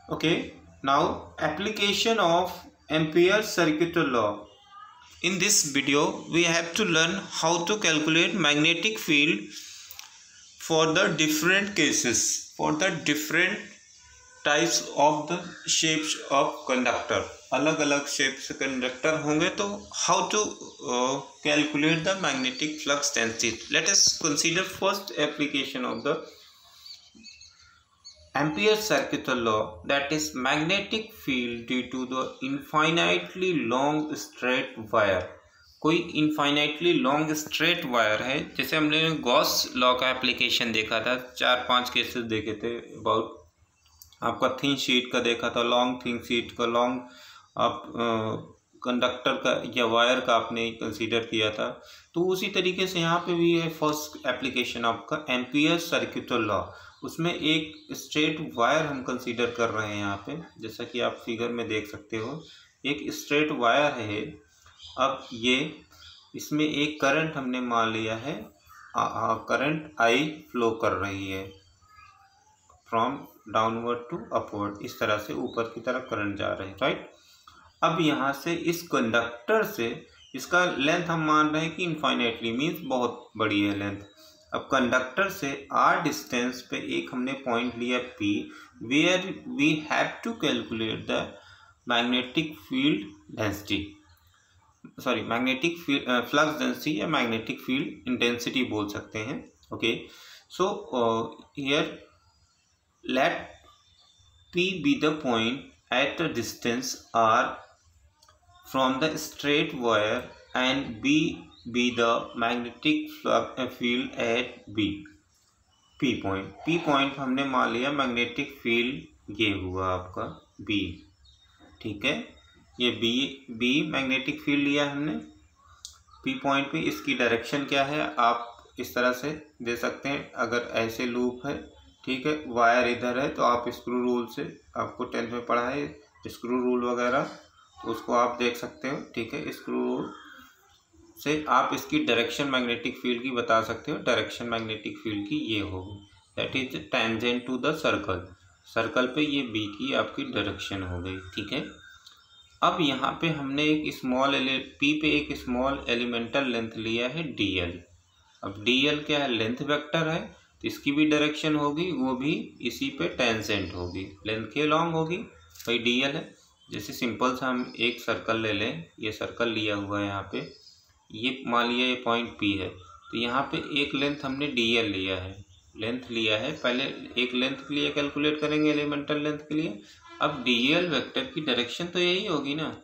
Okay, now application of Ampere's circuitous law. In this video, we have to learn how to calculate magnetic field for the different cases, for the different types of the shapes of conductor. अलग अलग shape से conductor होंगे तो how to calculate the magnetic flux density. Let us consider first application of the Ampere's circuitous law, that is magnetic field due to the infinitely long straight wire. कोई infinitely long straight wire है, जैसे हमने Gauss law का application देखा था, 4-5 cases देखे थे about, आपका थिन शीट का देखा था, लॉन्ग थिन शीट का, लॉन्ग आप कंडक्टर का या वायर का आपने कंसीडर किया था। तो उसी तरीके से यहाँ पे भी है फर्स्ट एप्लीकेशन आपका एम्पियर्स सर्किटल लॉ। उसमें एक स्ट्रेट वायर हम कंसीडर कर रहे हैं यहाँ पे, जैसा कि आप फिगर में देख सकते हो, एक स्ट्रेट वायर है। अब ये इसमें एक करंट हमने मान लिया है, करंट आई फ्लो कर रही है फ्रॉम डाउनवर्ड टू अपवर्ड, इस तरह से ऊपर की तरफ करंट जा रही है, राइट। अब यहाँ से इस कंडक्टर से इसका लेंथ हम मान रहे हैं कि इनफाइनाइटली मीन्स बहुत बड़ी है लेंथ। अब कंडक्टर से आर डिस्टेंस पे एक हमने पॉइंट लिया P, where we have to calculate the magnetic field density, sorry magnetic flux density या मैग्नेटिक फील्ड इंटेंसिटी बोल सकते हैं। Okay, so here let P be the point at a distance R from the straight wire and B be the magnetic field at B. P point हमने मान लिया magnetic field, ये हुआ आपका B, ठीक है। ये B मैग्नेटिक फील्ड लिया हमने P पॉइंट पे। इसकी डायरेक्शन क्या है आप इस तरह से दे सकते हैं, अगर ऐसे लूप है, ठीक है, वायर इधर है तो आप स्क्रू रूल से, आपको 10th में पढ़ा है स्क्रू रूल वगैरह, तो उसको आप देख सकते हो, ठीक है। स्क्रू रूल से आप इसकी डायरेक्शन मैग्नेटिक फील्ड की बता सकते हो। डायरेक्शन मैग्नेटिक फील्ड की ये होगी, that is tangent to the circle. Circle पे ये बी की आपकी डायरेक्शन हो गई, ठीक है। अब यहाँ पे हमने एक स्मॉल पी पे एक स्मॉल एलिमेंटल लेंथ लिया है DL। अब DL क्या है, लेंथ वेक्टर है, तो इसकी भी डायरेक्शन होगी, वो भी इसी पे टेंजेंट होगी, लेंथ के लॉन्ग होगी, भाई DL है। जैसे सिंपल सा हम एक सर्कल ले लें, ये सर्कल लिया हुआ है यहाँ पे, ये मान लिया ये पॉइंट P है, तो यहाँ पे एक लेंथ हमने DL लिया है, लेंथ लिया है। पहले एक लेंथ के लिए कैलकुलेट करेंगे एलिमेंटल लेंथ के लिए। अब DL वेक्टर की डायरेक्शन तो यही होगी ना,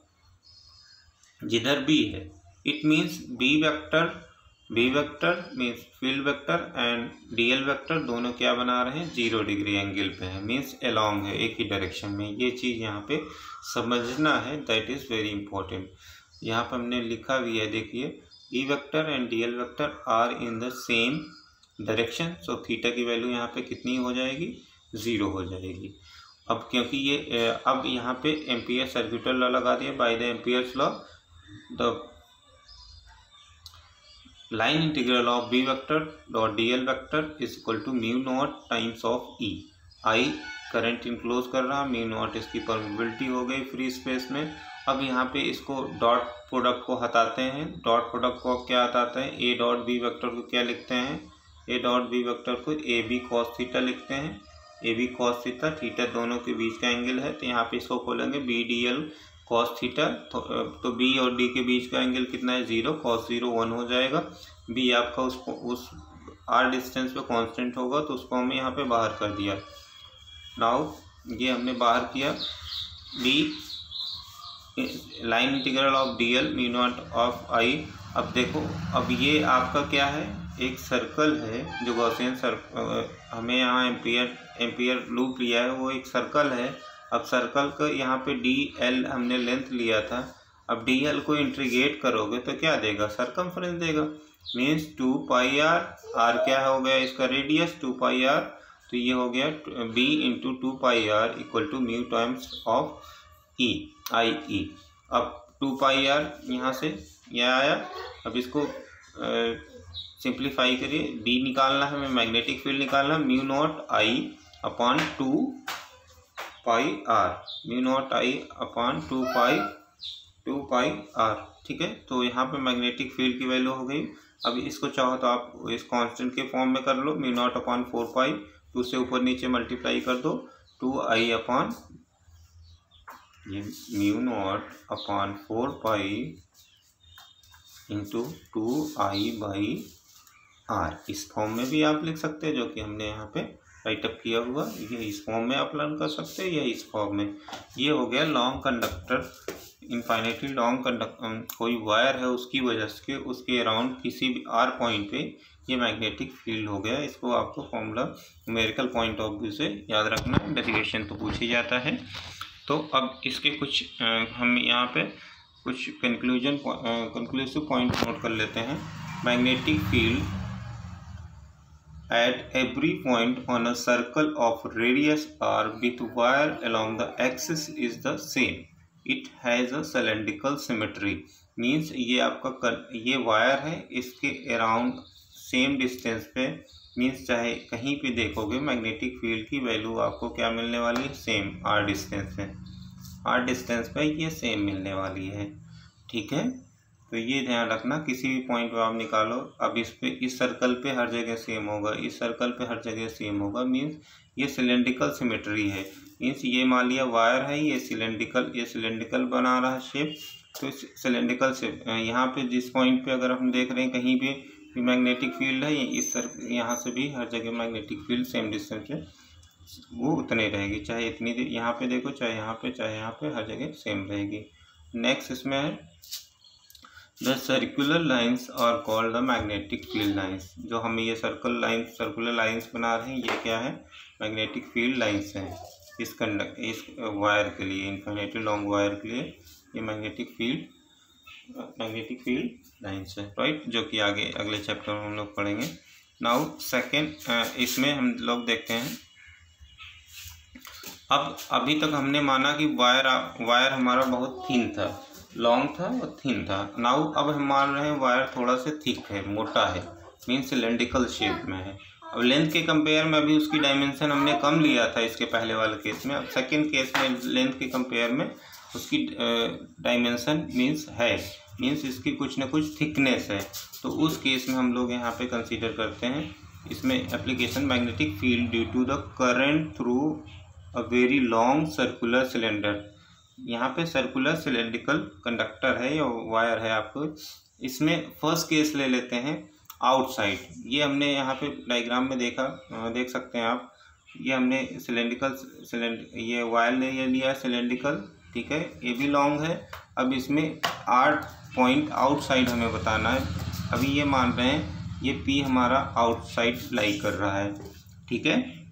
जिधर B है, it means B vector means field vector and DL vector दोनों क्या बना रहे हैं, 0 डिग्री एंगल पे है, मीन्स अलोंग है, एक ही डायरेक्शन में। ये चीज़ यहाँ पे समझना है, दैट इज़ वेरी इंपॉर्टेंट। यहाँ पे हमने लिखा भी है, देखिए, E vector and DL vector are in the same direction, so theta की वैल्यू यहाँ पे कितनी हो जाएगी, 0 हो जाएगी। अब क्योंकि ये अब यहाँ पे एम्पियर सर्किटल लॉ लगा दिया, by the Ampere's law the line integral of B vector dot DL vector is equal to mu naught times of E। I current enclose कर रहा, mu naught इसकी परमिबिलिटी हो गई फ्री स्पेस में। अब यहाँ पे इसको डॉट प्रोडक्ट को हटाते हैं, डॉट प्रोडक्ट को क्या हटाते हैं, A डॉट B वेक्टर को क्या लिखते हैं, A डॉट B वेक्टर को AB cos थीटा लिखते हैं, AB cos थीटा, थीटा दोनों के बीच का एंगल है, तो यहाँ पे इसको खोलेंगे BDL cos थीटा, तो B और D के बीच का एंगल कितना है, 0, cos 0 1 हो जाएगा। B आपका उस R डिस्टेंस पे कांस्टेंट होगा, तो उसको हमें यहाँ पे बाहर कर दिया। नाउ ये हमने बाहर किया, B line integral of DL mu naught of I। अब देखो, अब ये आपका क्या है, एक सर्कल है जो गॉसियन हमें यहाँ एम्पियर लूप लिया है, वो एक सर्कल है। अब सर्कल का यहाँ पे DL हमने लेंथ लिया था, अब DL को इंटीग्रेट करोगे तो क्या देगा, सरकमफ्रेंस देगा, मीन्स 2 पाई R क्या हो गया इसका रेडियस 2 पाई R, तो ये हो गया B into 2 pi R equal to mu times of I। अब 2 पाई R यहाँ से यह आया, अब इसको सिंप्लीफाई करिए, B निकालना है हमें, मैग्नेटिक फील्ड निकालना, mu naught I upon 2 pi R, mu naught I upon 2 pi R. ठीक है, तो यहाँ पे मैग्नेटिक फील्ड की वैल्यू हो गई। अब इसको चाहो तो आप इस कांस्टेंट के फॉर्म में कर लो, म्यू नॉट अपॉन 4 पाई, 2 से ऊपर नीचे मल्टीप्लाई कर दो, 2 आई अपॉन ये mu naught upon 4 pi into 2 I by R. इस फॉर्म में भी आप लिख सकते हैं जो कि हमने यहाँ पे राइटअप किया हुआ, ये इस फॉर्म में आप लर्न कर सकते हैं या इस फॉर्म में। ये हो गया लॉन्ग कंडक्टर, इनफाइनाइटली लॉन्ग कोई वायर है उसकी वजह से उसके अराउंड किसी भी आर पॉइंट पे ये मैग्नेटिक फील्ड हो गया। इसको आपको formula numerical point of view से याद रखना है, डेरिवेशन तो पूछ ही जाता है। तो अब इसके कुछ हम यहाँ पे कुछ कंक्लूसिव पॉइंट नोट कर लेते हैं। Magnetic field at every point on a circle of radius r with wire along the axis is the same. It has a cylindrical symmetry. Means ये आपका ये वायर है, इसके अराउंड सेम डिस्टेंस पे, means चाहे कहीं पे देखोगे मैग्नेटिक फील्ड की वैल्यू आपको क्या मिलने वाली है, सेम आर डिस्टेंस पे ये सेम मिलने वाली है। ठीक है, तो ये ध्यान रखना, किसी भी पॉइंट पे आप निकालो। अब इस पे इस सर्कल पे हर जगह सेम होगा, इस सर्कल पे हर जगह सेम होगा, मीन्स ये सिलेंड्रिकल सिमेट्री है। मीन्स ये मान लिया वायर है, ये सिलेंड्रिकल बना रहा है शेप, तो सिलेंड्रिकल शेप यहाँ पे जिस पॉइंट पे अगर हम देख रहे हैं कहीं पे मैग्नेटिक फील्ड है, यहाँ से भी हर जगह मैग्नेटिक फील्ड सेम डिस्टेंस पे वो उतने रहेगी, चाहे इतनी यहाँ पे देखो, चाहे यहाँ पे हर जगह सेम रहेगी। नेक्स्ट इसमें है the circular lines are called the magnetic field lines. जो हम ये सर्कुलर लाइन्स बना रहे हैं, ये क्या है, मैग्नेटिक फील्ड लाइन्स हैं। इस वायर के लिए, इनफाइनाइटली लॉन्ग वायर के लिए ये मैग्नेटिक फील्ड लाइन्स है, राइट, जो कि आगे अगले चैप्टर में हम लोग पढ़ेंगे। नाउ सेकेंड, इसमें हम लोग देखते हैं, अब अभी तक हमने माना कि वायर हमारा बहुत थिन था, लॉन्ग था और थिन था। नाउ अब हम मान रहे हैं वायर थोड़ा सा थिक है, मोटा है, मीन्स सिलेंड्रिकल शेप में है। अब लेंथ के कंपेयर में अभी उसकी डायमेंशन हमने कम लिया था इसके पहले वाले केस में, अब सेकंड केस में लेंथ के कंपेयर में उसकी डायमेंशन मीन्स इसकी कुछ न कुछ थिकनेस है। तो उस केस में हम लोग यहाँ पे कंसीडर करते हैं इसमें application magnetic field due to the current through a very long circular cylinder. यहाँ पे सर्कुलर सिलेंड्रिकल कंडक्टर है या वायर है आपको। इसमें फर्स्ट केस ले लेते हैं आउटसाइड। ये हमने यहाँ पे डायग्राम में देख सकते हैं आप, ये हमने ये वायर ले लिया है सिलेंड्रिकल, ठीक है, ये भी लॉन्ग है। अब इसमें 8 पॉइंट आउटसाइड हमें बताना है। अभी ये मान रहे हैं ये P हमारा आउटसाइड लाई कर रहा है, ठीक है,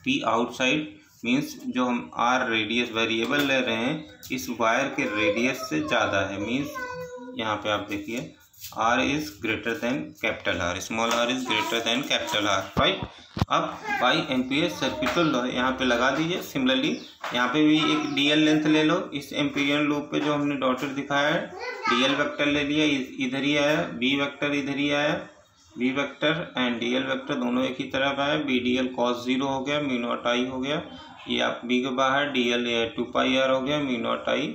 P आउटसाइड मीन्स जो हम R रेडियस वेरिएबल ले रहे हैं इस वायर के रेडियस से ज़्यादा है। मीन्स यहाँ पे आप देखिए R is greater than capital R, small r is greater than capital R, right. अब बाई एम्पीयर सर्किटल लॉ यहाँ पे लगा दीजिए। सिमिलरली यहाँ पे भी एक DL लेंथ ले लो। इस एम्पीरियल लूप पे जो हमने डॉटेड दिखाया है DL वेक्टर ले लिया, इधर ही आया, B वेक्टर इधर ही आया, B vector and DL vector दोनों एक ही तरफ आया, BDL cos 0 हो गया, म्यू नॉट I हो गया। ये आप B के बाहर DL 2 पाई R हो गया, म्यू नॉट I,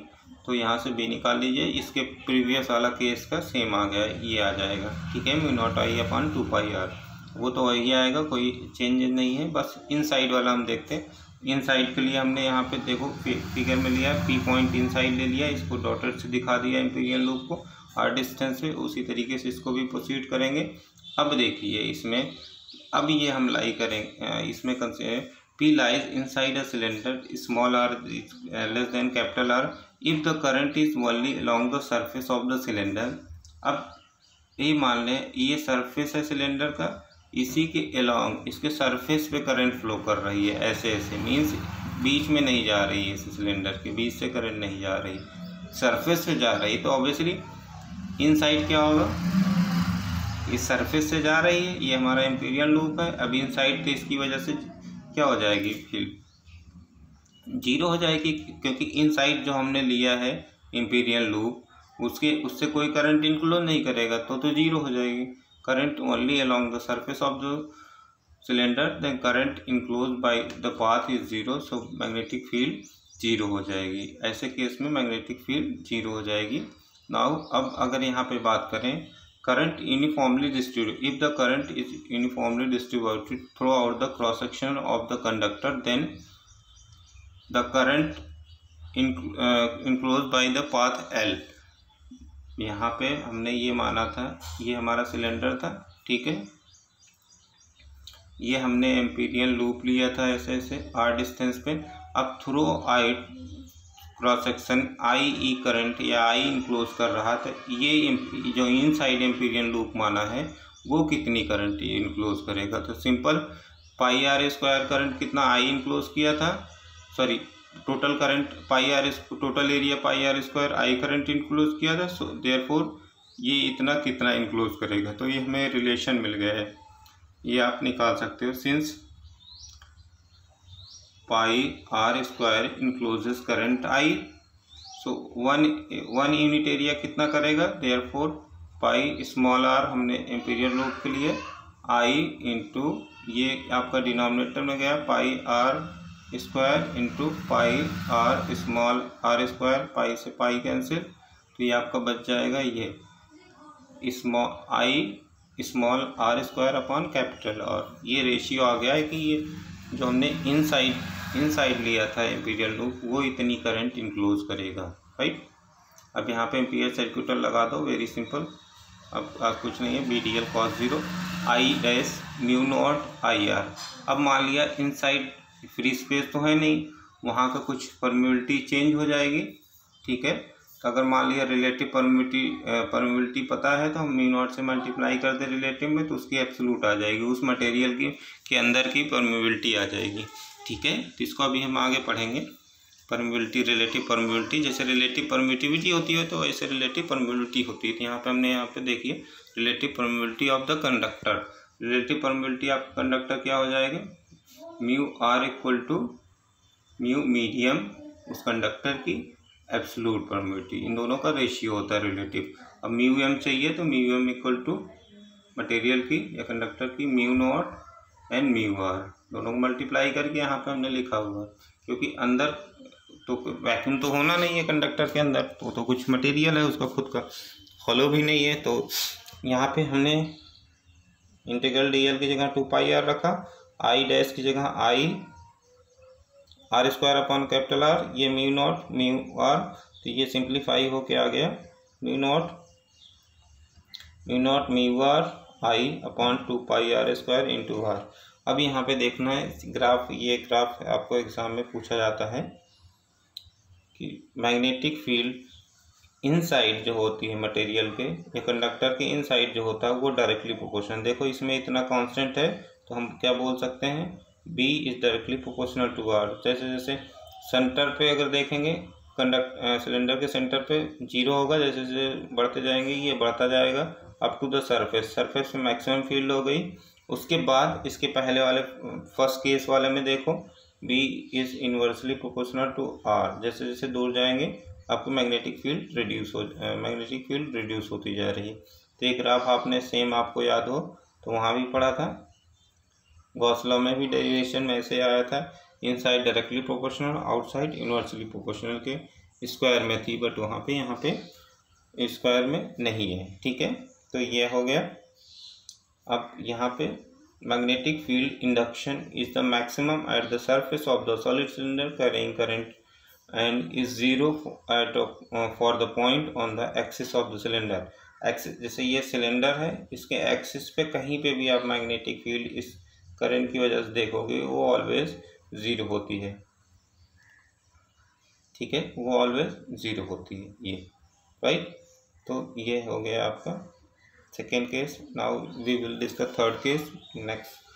तो यहाँ से B निकाल लीजिए। इसके प्रीवियस वाला केस का सेम आ गया, ये आ जाएगा, ठीक है, mu naught I upon 2 pi R, वो तो वही आएगा, कोई चेंज नहीं है। बस इनसाइड वाला हम देखते हैं। इनसाइड के लिए हमने यहाँ पे देखो फिगर में लिया, P पॉइंट इनसाइड ले लिया, इसको डॉटेड से दिखा दिया एम्पीरियल लूप को R डिस्टेंस पे। उसी तरीके से इसको भी प्रोसीड करेंगे। अब देखिए इसमें, अब ये हम लाई करेंगे, इसमें P lies inside a cylinder, small r is less than capital R if the current is only along the surface of the cylinder। अब ये मान लें ये सरफेस है सिलेंडर का, इसी के अलोंग इसके सरफेस पे करंट फ्लो कर रही है, ऐसे मीन्स बीच में नहीं जा रही है, इस सिलेंडर के बीच से करंट नहीं जा रही, सरफेस से जा रही है। तो ऑब्वियसली इनसाइड क्या होगा, इस सरफेस से जा रही है, ये हमारा एम्पीरियल लूप है। अब इनसाइड तो इसकी वजह से क्या हो जाएगी, फील्ड 0 हो जाएगी, क्योंकि इनसाइड जो हमने लिया है एम्पीरियल लूप उससे कोई करंट इनफ्लो नहीं करेगा, तो 0 हो जाएगी। Current only along the surface of the cylinder then current enclose by the path is zero, so magnetic field zero हो जाएगी। ऐसे केस में मैग्नेटिक फील्ड जीरो हो जाएगी। नाउ अब अगर यहाँ पे बात करें current uniformly distributed, if the current is uniformly distributed throughout the cross section of the conductor then the current enclose by the path L. यहाँ पे हमने ये माना था, ये हमारा सिलेंडर था, ठीक है, ये हमने एम्पीरियन लूप लिया था ऐसे ऐसे आर डिस्टेंस पे। अब through I cross section I E current या आई इनक्लोज कर रहा था, ये जो इनसाइड एम्पीरियन लूप माना है वो कितनी करंट इनक्लोज करेगा। तो simple pi are square current कितना आई इनक्लोज किया था, sorry total current pi R, total area pi are square I current enclose किया था, सो देयरफॉर ये इतना कितना इनक्लोज करेगा। तो ये हमें रिलेशन मिल गया है, ये आप निकाल सकते हो। Since pi are square encloses current I, so one unit area कितना करेगा, देयरफॉर पाई स्मॉल आर हमने एम्पीरियल लूप के लिए आई इंटू ये आपका डिनोमिनेटर में गया pi are square into pi r small r square, pi से पाई कैंसिल, तो ये आपका बच जाएगा ये small r square upon capital are. ये रेशियो आ गया है कि ये जो हमने इनसाइड लिया था एम्पीरियल लूप वो इतनी करंट इनक्लोज करेगा, राइट। अब यहाँ पे एम्पीरियल सर्क्यूटर लगा दो, वेरी सिंपल। अब कुछ नहीं है, B D L cos zero I dash mu naught I R. अब मान लिया इनसाइड फ्री स्पेस तो है नहीं, वहाँ का कुछ परमिबिलिटी चेंज हो जाएगी, ठीक है। तो अगर मान लिया रिलेटिव परमिबिलिटी पता है तो हम म्यू नॉट से मल्टीप्लाई कर दे रिलेटिव में, तो उसकी एब्सोल्यूट आ जाएगी, उस मटेरियल के अंदर की परमिबिलिटी आ जाएगी, ठीक है। तो इसको अभी हम आगे पढ़ेंगे, परमिबिलिटी रिलेटिव परमिबिलिटी। जैसे रिलेटिव परमिटिविटी होती है तो वैसे रिलेटिव परमिबिलिटी होती है। तो यहाँ पे हमने यहाँ पे देखिए relative permeability of the conductor. Relative permeability of conductor क्या हो जाएगी, mu R equal to mu medium उस कंडक्टर की एब्सोल्यूट परमिटिविटी, इन दोनों का रेशियो होता है रिलेटिव। अब म्यू एम चाहिए तो mu M equal to material की या कंडक्टर की mu naught and mu R, दोनों को मल्टीप्लाई करके यहाँ पे हमने लिखा हुआ, क्योंकि अंदर तो वैक्यूम तो होना नहीं है कंडक्टर के अंदर, तो कुछ मटेरियल है उसका खुद का, हॉलो भी नहीं है। तो यहाँ पे हमने इंटीग्रल डी एल की जगह 2 पाई आर रखा, आई डैश की जगह I R square upon capital are, ये म्यू नॉट म्यू आर, तो ये सिंप्लीफाई होके आ गया mu naught mu R I upon 2 pi are square into R. अब यहाँ पे देखना है ग्राफ, ये ग्राफ आपको एग्जाम में पूछा जाता है कि मैग्नेटिक फील्ड इनसाइड जो होती है मटेरियल के या कंडक्टर के इनसाइड जो होता है वो डायरेक्टली प्रोपोर्शनल। देखो इसमें इतना कांस्टेंट है तो हम क्या बोल सकते हैं, B is directly proportional to R। जैसे जैसे सेंटर पे अगर देखेंगे सिलेंडर के सेंटर पे जीरो होगा, जैसे जैसे बढ़ते जाएंगे ये बढ़ता जाएगा अप टू द सरफेस पे मैक्सिमम फील्ड हो गई। उसके बाद इसके पहले वाले फर्स्ट केस वाले में देखो B is inversely proportional to R, जैसे जैसे दूर जाएंगे आपको मैग्नेटिक फील्ड रिड्यूस होती जा रही है। तो एक ग्राफ आपने सेम आपको याद हो तो वहाँ भी पढ़ा था, गॉस लॉ में भी डेरिवेशन में ऐसे आया था, inside directly proportional outside inversely proportional के स्क्वायर में थी, बट वहाँ पे यहाँ पे स्क्वायर में नहीं है, ठीक है। तो ये हो गया। अब यहाँ पे magnetic field induction is the maximum at the surface of the solid cylinder carrying current and is zero at for the point on the axis of the cylinder. Axis जैसे ये सिलेंडर है, इसके एक्सिस पे कहीं पे भी आप magnetic field इस करंट की वजह से देखोगे वो ऑलवेज ज़ीरो होती है, ठीक है, वो ऑलवेज ज़ीरो होती है ये, राइट। तो ये हो गया आपका second case. Now we will discuss third case next.